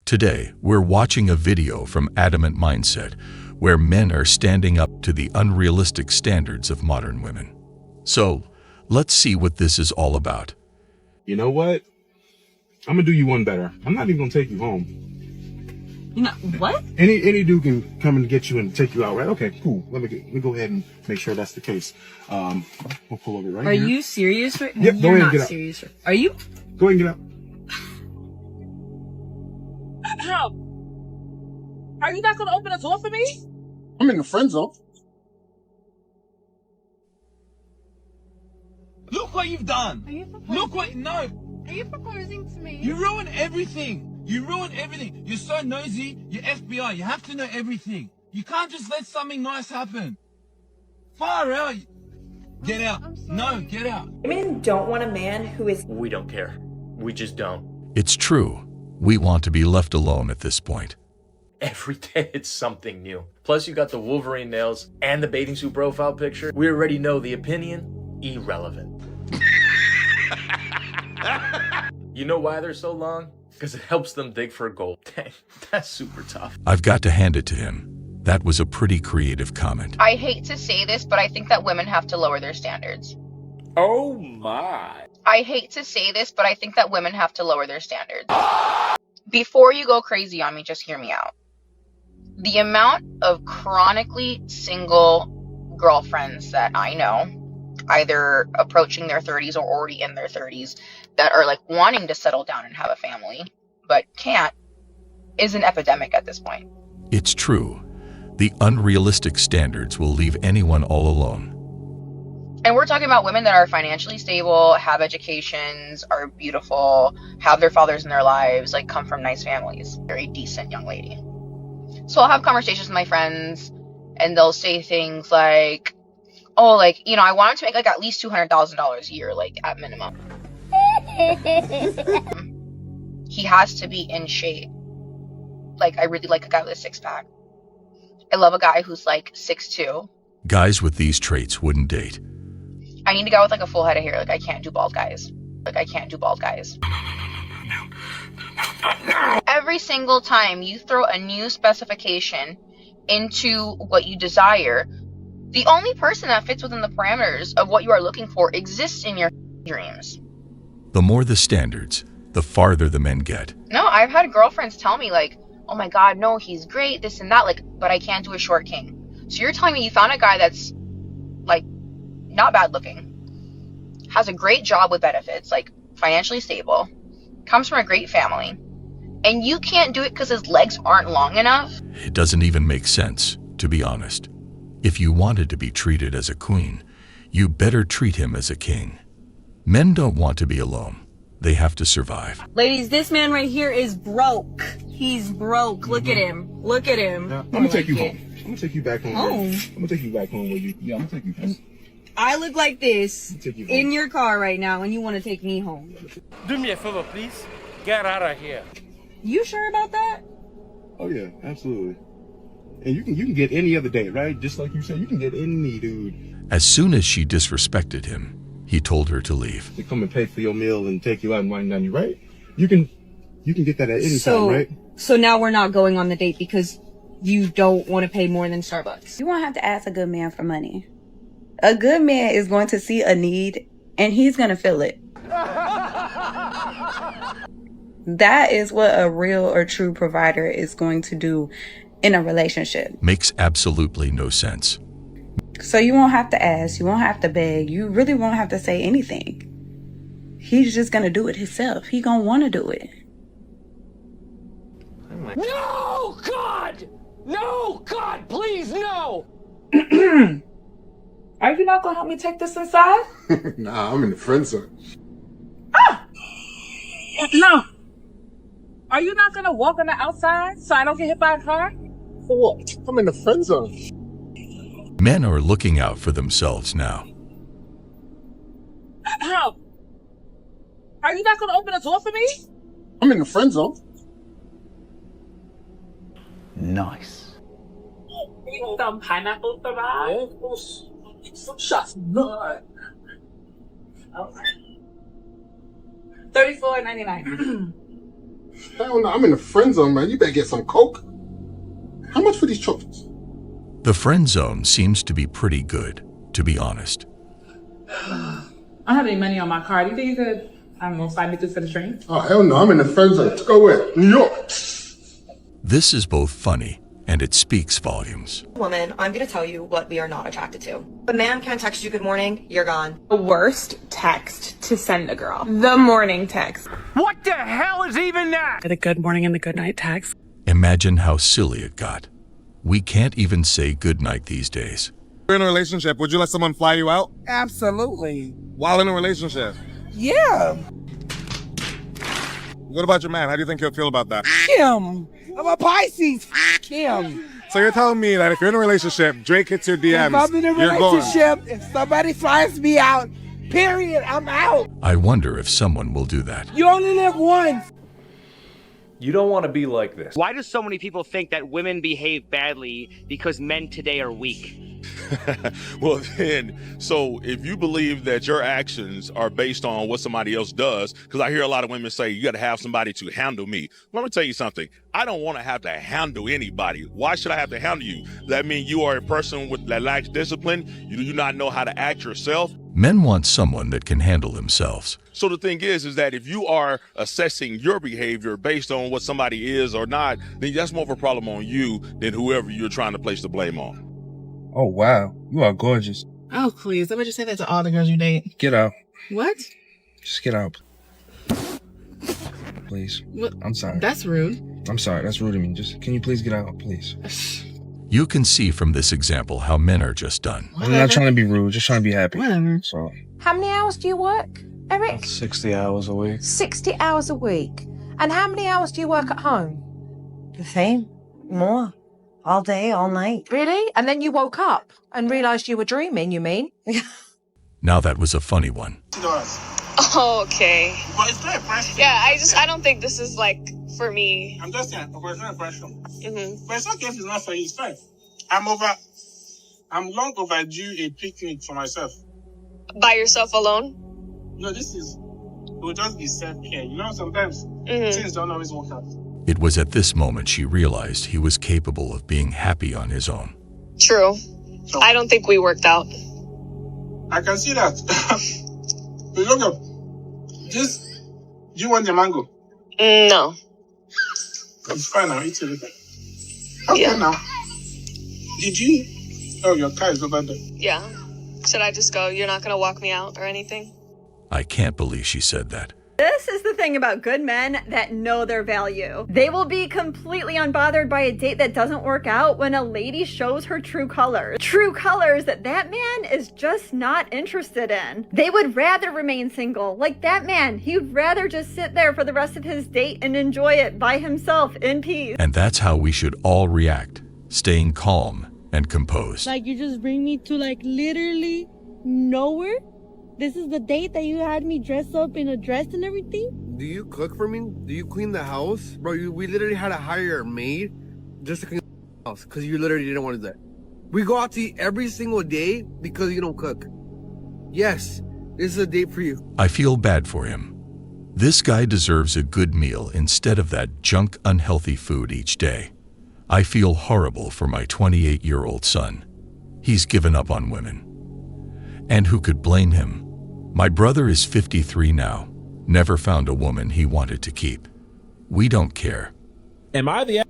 Today, we're watching a video from Adamant Mindset, where men are standing up to the unrealistic standards of modern women. So, let's see what this is all about. You know what? I'm gonna do you one better. I'm not even gonna take you home. No, what? Any dude can come and get you and take you out, right? Okay, cool. Let me go ahead and make sure that's the case. We'll pull over right Are here. you serious? Yep, You're go ahead and not get out. serious. Are you? Go ahead and get out. How? Are you not gonna open the door for me? I'm in the friend zone. Look what you've done. Are you proposing? Look what, no. Are you proposing to me? You ruin everything. You ruin everything. You're so nosy. You're FBI. You have to know everything. You can't just let something nice happen. Far out. Get out. I'm sorry. No, get out. Women don't want a man who is... We don't care. We just don't. It's true. We want to be left alone at this point. Every day it's something new. Plus you got the Wolverine nails and the bathing suit profile picture. We already know the opinion, irrelevant. You know why they're so long? Because it helps them dig for gold. Dang, that's super tough. I've got to hand it to him. That was a pretty creative comment. I hate to say this, but I think that women have to lower their standards. Oh my. I hate to say this, but I think that women have to lower their standards. Before you go crazy on me, just hear me out. The amount of chronically single girlfriends that I know, either approaching their 30s or already in their 30s, that are like wanting to settle down and have a family, but can't, is an epidemic at this point. It's true. The unrealistic standards will leave anyone all alone. And we're talking about women that are financially stable, have educations, are beautiful, have their fathers in their lives, like come from nice families. Very decent young lady. So I'll have conversations with my friends and they'll say things like, oh, like, you know, I want him to make like at least $200,000 a year, like at minimum. He has to be in shape. Like, I really like a guy with a six-pack. I love a guy who's like 6'2". Guys with these traits wouldn't date. I need a guy with like a full head of hair. Like, I can't do bald guys. Every single time you throw a new specification into what you desire, the only person that fits within the parameters of what you are looking for exists in your dreams. The more the standards, the farther the men get. No, I've had girlfriends tell me like, oh my God, no, he's great, this and that, like, but I can't do a short king. So you're telling me you found a guy that's like not bad looking, has a great job with benefits, like financially stable, comes from a great family, and you can't do it because his legs aren't long enough? It doesn't even make sense, to be honest. If you wanted to be treated as a queen, you better treat him as a king. Men don't want to be alone. They have to survive. Ladies, this man right here is broke. He's broke. Look at him. Look at him. Yeah, I'm gonna take you home. I'm gonna take you back home. Home? I'm gonna take you back home with you. Yeah, I'm gonna take you home. I look like this Take you home. in your car right now, and you want to take me home. Do me a favor, please. Get out of here. You sure about that? Oh yeah, absolutely. And you can get any other day, right? Just like you said, you can get any dude As soon as she disrespected him, he told her to leave. to come and pay for your meal and take you out and wine down you, right? You can get that at any time, right? So now we're not going on the date because you don't want to pay more than Starbucks. You won't have to ask a good man for money. A good man is going to see a need and he's going to fill it. That is what a real or true provider is going to do in a relationship. Makes absolutely no sense. So you won't have to ask, you won't have to beg, you really won't have to say anything. He's just going to do it himself. He going to want to do it. No, God! No, God, please, no! Are you not gonna help me take this inside? Nah, I'm in the friend zone. No. Are you not gonna walk on the outside so I don't get hit by a car? For what? I'm in the friend zone. Men are looking out for themselves now. How? Are you not gonna open the door for me? I'm in the friend zone. Nice. Some pineapple fries? Some shots of blood. Okay. $34.99. Hell no, I'm in the friend zone, man. You better get some coke. How much for these chocolates? The friend zone seems to be pretty good, to be honest. I don't have any money on my card. You think you could, I don't know, slide me through for the train? Oh, hell no, I'm in the friend zone. To go where? New York. This is both funny and it speaks volumes. Woman, I'm going to tell you what we are not attracted to. A man can't text you good morning, you're gone. The worst text to send a girl. The morning text. What the hell is even that? The good morning and the good night text. Imagine how silly it got. We can't even say goodnight these days. You're in a relationship. Would you let someone fly you out? Absolutely. While in a relationship? Yeah. What about your man? How do you think he'll feel about that? Him. I'm a Pisces. Him. So you're telling me that if you're in a relationship, Drake hits your DMs, if I'm in a relationship, if somebody flies me out, period, I'm out. I wonder if someone will do that. You only live once. You don't want to be like this. Why do so many people think that women behave badly because men today are weak? Well, then, so if you believe that your actions are based on what somebody else does, because I hear a lot of women say, you got to have somebody to handle me. Let me tell you something. I don't want to have to handle anybody. Why should I have to handle you? That means you are a person that lacks discipline. You do not know how to act yourself. Men want someone that can handle themselves. So the thing is that if you are assessing your behavior based on what somebody is or not, then that's more of a problem on you than whoever you're trying to place the blame on. Oh, wow. You are gorgeous. Oh, please. Let me just say that to all the girls you date. Get out. What? Just get out. Please. What? I'm sorry. That's rude. I'm sorry. That's rude of me. Can you please get out, please? You can see from this example how men are just done. I'm not trying to be rude. Just trying to be happy. Whatever. So. How many hours do you work, Eric? 60 hours a week. 60 hours a week. And how many hours do you work at home? The same. More. All day, all night. Really? And then you woke up and realised you were dreaming, you mean? Now that was a funny one. Okay. But it's not a question. Yeah, I don't think this is like for me. I'm just saying, it's not a question. Mm-hmm. But it's okay if it's not for you, it's fine. I'm long overdue a picnic for myself. By yourself alone? No, it will just be self-care. You know, sometimes things don't always work out. It was at this moment she realized he was capable of being happy on his own. True. I don't think we worked out. I can see that. But look up. Do you want the mango? No. It's fine, I'll eat it later. Okay, now. Did you? Oh, your car is over there. Yeah. Should I just go? You're not going to walk me out or anything? I can't believe she said that. This is the thing about good men that know their value. They will be completely unbothered by a date that doesn't work out when a lady shows her true colors. True colors that man is just not interested in. They would rather remain single. Like that man, he'd rather just sit there for the rest of his date and enjoy it by himself in peace. And that's how we should all react, staying calm and composed. Like you just bring me to like literally nowhere? This is the date that you had me dress up in a dress and everything? Do you cook for me? Do you clean the house? Bro, we literally had to hire a maid just to clean the house because you literally didn't want to do that. We go out to eat every single day because you don't cook. Yes, this is a date for you. I feel bad for him. This guy deserves a good meal instead of that junk, unhealthy food each day. I feel horrible for my 28-year-old son. He's given up on women. And who could blame him? My brother is 53 now, never found a woman he wanted to keep. We don't care. Am I the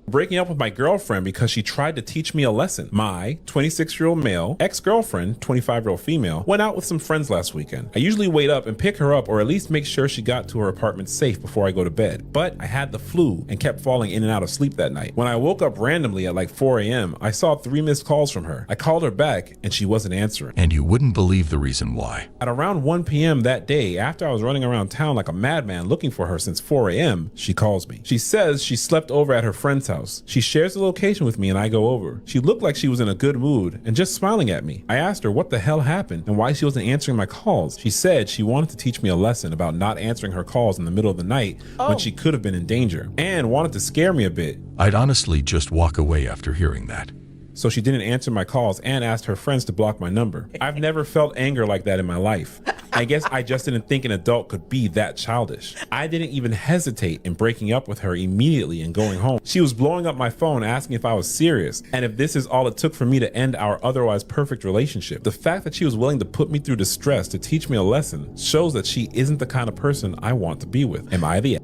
breaking up with my girlfriend because she tried to teach me a lesson? My 26-year-old male, ex-girlfriend, 25-year-old female, went out with some friends last weekend. I usually wait up and pick her up or at least make sure she got to her apartment safe before I go to bed. But I had the flu and kept falling in and out of sleep that night. When I woke up randomly at like 4 a.m., I saw 3 missed calls from her. I called her back and she wasn't answering. And you wouldn't believe the reason why. At around 1 p.m. that day, after I was running around town like a madman looking for her since 4 a.m., she calls me. She says she slept over at her friend's house. She shares the location with me and I go over. She looked like she was in a good mood and just smiling at me. I asked her what the hell happened and why she wasn't answering my calls. She said she wanted to teach me a lesson about not answering her calls in the middle of the night when she could have been in danger and wanted to scare me a bit. I'd honestly just walk away after hearing that. So she didn't answer my calls and asked her friends to block my number. I've never felt anger like that in my life. I guess I just didn't think an adult could be that childish. I didn't even hesitate in breaking up with her immediately and going home. She was blowing up my phone asking if I was serious and if this is all it took for me to end our otherwise perfect relationship. The fact that she was willing to put me through distress to teach me a lesson shows that she isn't the kind of person I want to be with. Am I the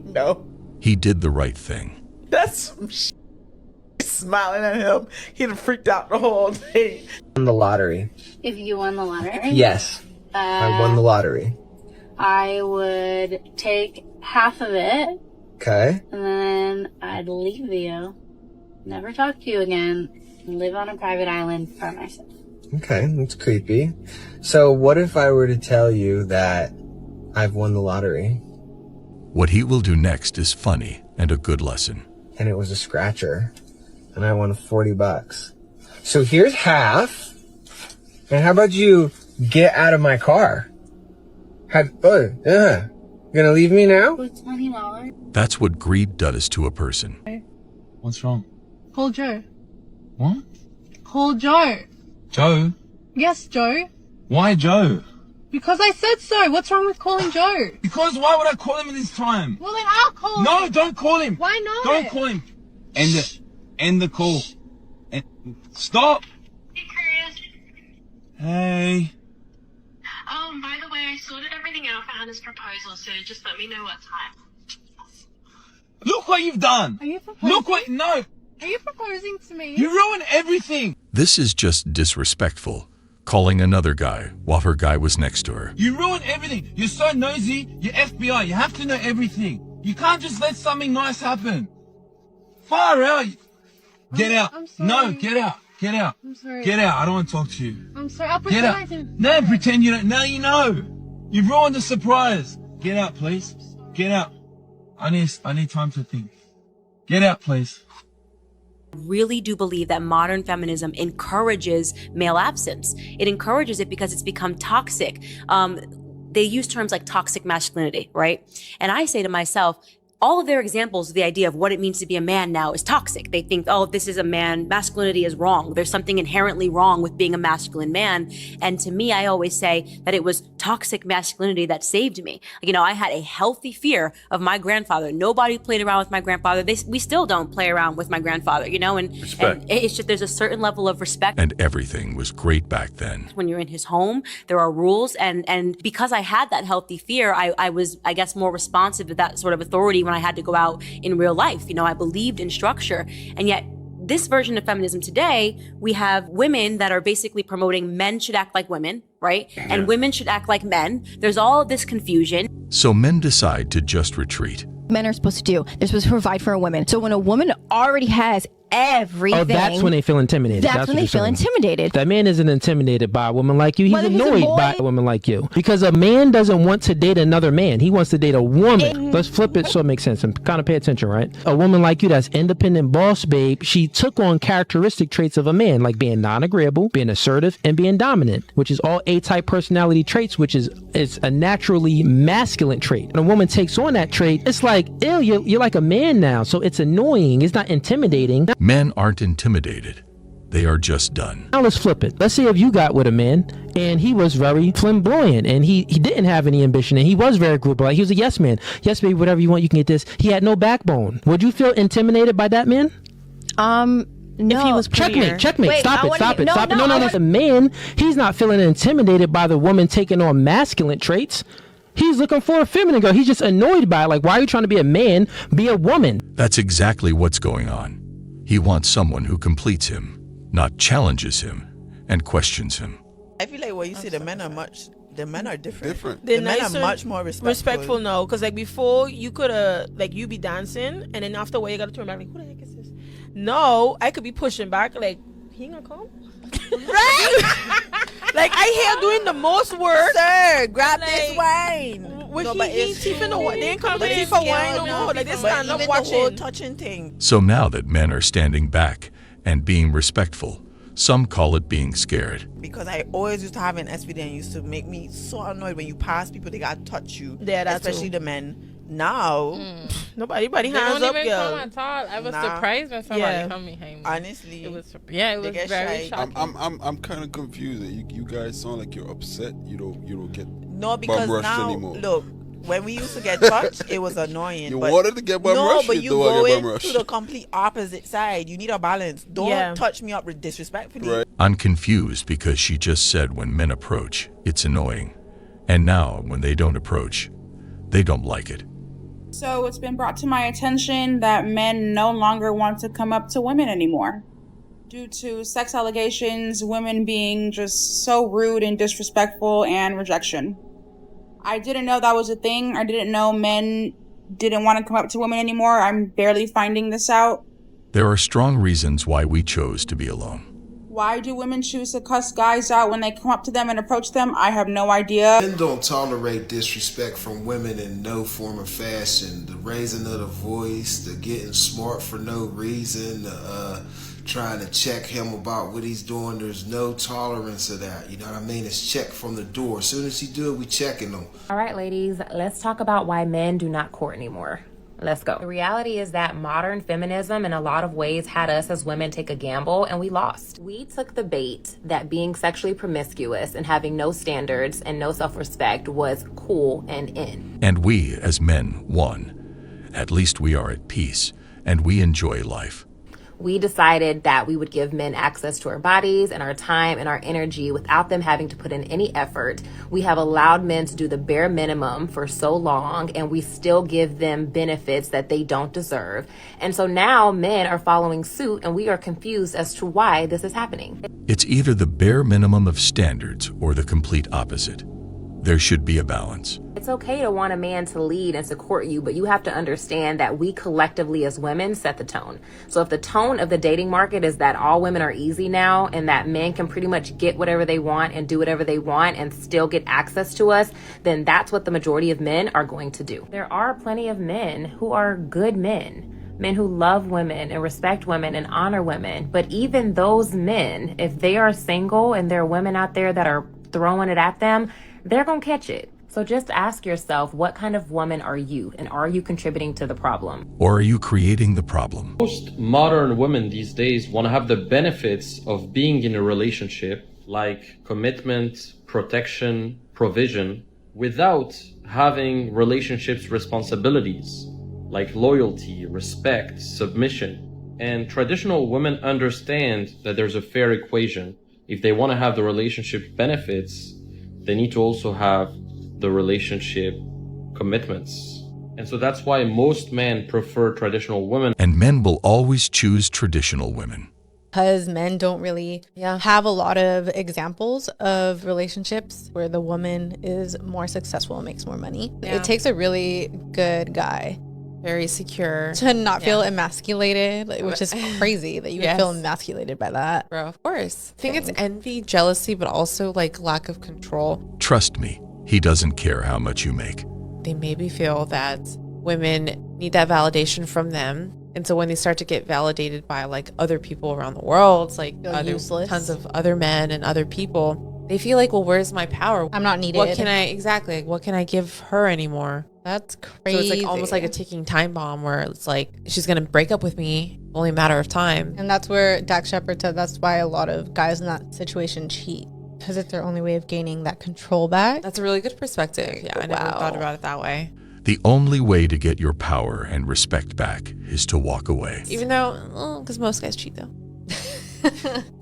No. He did the right thing. That's some shit. Smiling at him. He'd have freaked out the whole day. Won the lottery. If you won the lottery? Yes. I won the lottery. I would take half of it. Okay. And then I'd leave you. Never talk to you again. And live on a private island by myself. Okay, that's creepy. So what if I were to tell you that I've won the lottery? What he will do next is funny and a good lesson. And it was a scratcher. And I won $40. So here's half. And how about you get out of my car? You gonna leave me now? $20. That's what greed does to a person. What's wrong? Call Joe. What? Call Joe. Joe? Yes, Joe. Why Joe? Because I said so. What's wrong with calling Joe? Because why would I call him at this time? Well, then I'll call him. No, don't call him. Why not? Don't call him. End it. End the call. Stop. Hey, Chris. Hey. By the way, I sorted everything out for Hannah's proposal, so just let me know what time. Look what you've done. Are you proposing? Look what, no. Are you proposing to me? You ruined everything. This is just disrespectful, calling another guy while her guy was next to her. You ruined everything. You're so nosy. You're FBI. You have to know everything. You can't just let something nice happen. Far out. Get out. I'm sorry. No, get out. Get out. I'm sorry. Get out. I don't want to talk to you. I'm sorry. I'll Get pretend out. I didn't. No, pretend you don't. Now you know. You've ruined the surprise. Get out, please. Get out. I need time to think. Get out, please. Really do believe that modern feminism encourages male absence. It encourages it because it's become toxic. They use terms like toxic masculinity, right? And I say to myself, all of their examples of the idea of what it means to be a man now is toxic. They think, oh, this is a man, masculinity is wrong. There's something inherently wrong with being a masculine man. And to me, I always say that it was toxic masculinity that saved me. You know, I had a healthy fear of my grandfather. Nobody played around with my grandfather. We still don't play around with my grandfather, you know, and it's just, there's a certain level of respect. And everything was great back then. When you're in his home, there are rules. And because I had that healthy fear, I was, I guess, more responsive to that sort of authority when I had to go out in real life. You know, I believed in structure. And yet this version of feminism today, we have women that are basically promoting men should act like women, right? And women should act like men. There's all of this confusion. So men decide to just retreat. Men are supposed to do. They're supposed to provide for a woman. So when a woman already has everything. Oh, that's when they feel intimidated. That's when they feel intimidated. That man isn't intimidated by a woman like you. He's Whether he's a annoyed boy- by a woman like you. Because a man doesn't want to date another man. He wants to date a woman. Let's flip it so it makes sense and kind of pay attention, right? A woman like you that's independent boss babe, she took on characteristic traits of a man, like being non-agreeable, being assertive, and being dominant, which is all A-type personality traits, which is a naturally masculine trait. And a woman takes on that trait, it's like, ew, you're like a man now. So it's annoying. It's not intimidating. Men aren't intimidated. They are just done. Now let's flip it. Let's say if you got with a man and he was very flamboyant and he didn't have any ambition and he was very agreeable. Like he was a yes man. Yes, baby, whatever you want, you can get this. He had no backbone. Would you feel intimidated by that man? No. If he was checkmate. Wait, Stop it. No, No. The man, he's not feeling intimidated by the woman taking on masculine traits. He's looking for a feminine girl. He's just annoyed by it. Like, why are you trying to be a man? Be a woman. That's exactly what's going on. He wants someone who completes him, not challenges him and questions him. I feel like what you say, the men are different. The men nicer, are much more respectful. No, because like before you could like you be dancing and then after a while you gotta turn back like who the heck is this? No, I could be pushing back like he ain't gonna come. Right? Like I here doing the most work. Sir, grab this wine. No, but he ain't come to tea for wine no more. Like they stand up watching. The whole touching thing. So now that men are standing back and being respectful, some call it being scared. Because I always used to have an SVD and used to make me so annoyed when you pass people, they gotta touch you. Yeah, that's especially true. the men. No. Nobody They hands don't up, even yo. come at all. I was Nah. surprised when somebody Yeah. told me, hey, honestly, it was they very get shy. shocking. I'm kind of confused. You guys sound like you're upset. You don't get No, because bum rushed now, anymore. look, when we used to get touched, it was annoying. You but wanted to get bum no, rushed, but you you don't wanna go get bum into rushed. the complete opposite side. You need a balance. Don't touch me up disrespectfully. Right. I'm confused because she just said when men approach, it's annoying. And now, when they don't approach, they don't like it. So it's been brought to my attention that men no longer want to come up to women anymore. Due to sex allegations, women being just so rude and disrespectful, and rejection. I didn't know that was a thing. I didn't know men didn't want to come up to women anymore. I'm barely finding this out. There are strong reasons why we chose to be alone. Why do women choose to cuss guys out when they come up to them and approach them? I have no idea. Men don't tolerate disrespect from women in no form or fashion. The raising of the voice, the getting smart for no reason, trying to check him about what he's doing. There's no tolerance of that. You know what I mean? It's check from the door. As soon as he do it, we checking him. All right, ladies, let's talk about why men do not court anymore. Let's go. The reality is that modern feminism in a lot of ways had us as women take a gamble, and we lost. We took the bait that being sexually promiscuous and having no standards and no self-respect was cool and in. And we, as men, won. At least we are at peace, and we enjoy life. We decided that we would give men access to our bodies and our time and our energy without them having to put in any effort. We have allowed men to do the bare minimum for so long, and we still give them benefits that they don't deserve. And so now men are following suit, and we are confused as to why this is happening. It's either the bare minimum of standards or the complete opposite. There should be a balance. It's okay to want a man to lead and support you, but you have to understand that we collectively as women set the tone. So if the tone of the dating market is that all women are easy now and that men can pretty much get whatever they want and do whatever they want and still get access to us, then that's what the majority of men are going to do. There are plenty of men who are good men. Men who love women and respect women and honor women. But even those men, if they are single and there are women out there that are throwing it at them, they're gonna catch it. So just ask yourself, what kind of woman are you? And are you contributing to the problem? Or are you creating the problem? Most modern women these days want to have the benefits of being in a relationship, like commitment, protection, provision, without having relationships responsibilities, like loyalty, respect, submission. And traditional women understand that there's a fair equation. If they want to have the relationship benefits, they need to also have the relationship commitments. And so that's why most men prefer traditional women. And men will always choose traditional women. Because men don't really have a lot of examples of relationships where the woman is more successful and makes more money. It takes a really good guy, very secure, to not feel emasculated, which is crazy that you would feel emasculated by that. Bro, of course. I think it's envy, jealousy, but also like lack of control. Trust me, he doesn't care how much you make. They maybe feel that women need that validation from them. And so when they start to get validated by like other people around the world, like tons of other men and other people, they feel like, well, where's my power? I'm not needed. What can I give her anymore? That's crazy. So it's like almost like a ticking time bomb where it's like she's gonna break up with me, only a matter of time. And that's where Dax Shepard said that's why a lot of guys in that situation cheat, because it's their only way of gaining that control back. That's a really good perspective. Yeah, I never thought about it that way. The only way to get your power and respect back is to walk away. Even though, because most guys cheat though.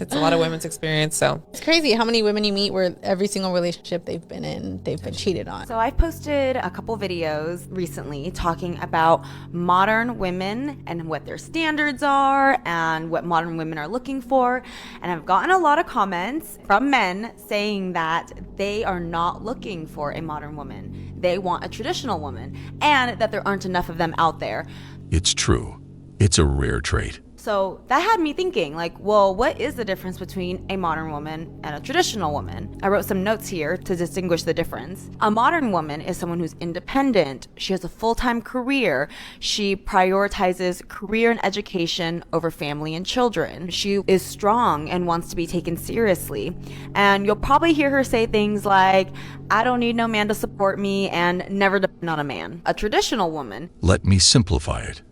It's a lot of women's experience, so. It's crazy how many women you meet where every single relationship they've been in, they've been cheated on. So I've posted a couple videos recently talking about modern women and what their standards are and what modern women are looking for. And I've gotten a lot of comments from men saying that they are not looking for a modern woman. They want a traditional woman and that there aren't enough of them out there. It's true. It's a rare trait. So that had me thinking, like, well, what is the difference between a modern woman and a traditional woman? I wrote some notes here to distinguish the difference. A modern woman is someone who's independent. She has a full-time career. She prioritizes career and education over family and children. She is strong and wants to be taken seriously. And you'll probably hear her say things like, I don't need no man to support me, and never depend on a man. A traditional woman. Let me simplify it.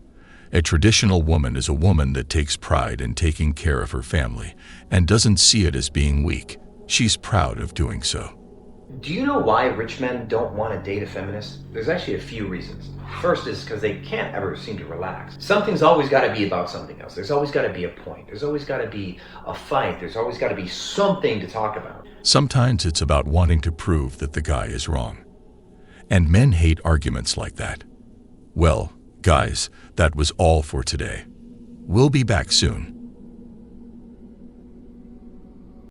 A traditional woman is a woman that takes pride in taking care of her family and doesn't see it as being weak. She's proud of doing so. Do you know why rich men don't want to date a feminist? There's actually a few reasons. First is because they can't ever seem to relax. Something's always got to be about something else. There's always got to be a point. There's always got to be a fight. There's always got to be something to talk about. Sometimes it's about wanting to prove that the guy is wrong. And men hate arguments like that. Well, guys, that was all for today. We'll be back soon.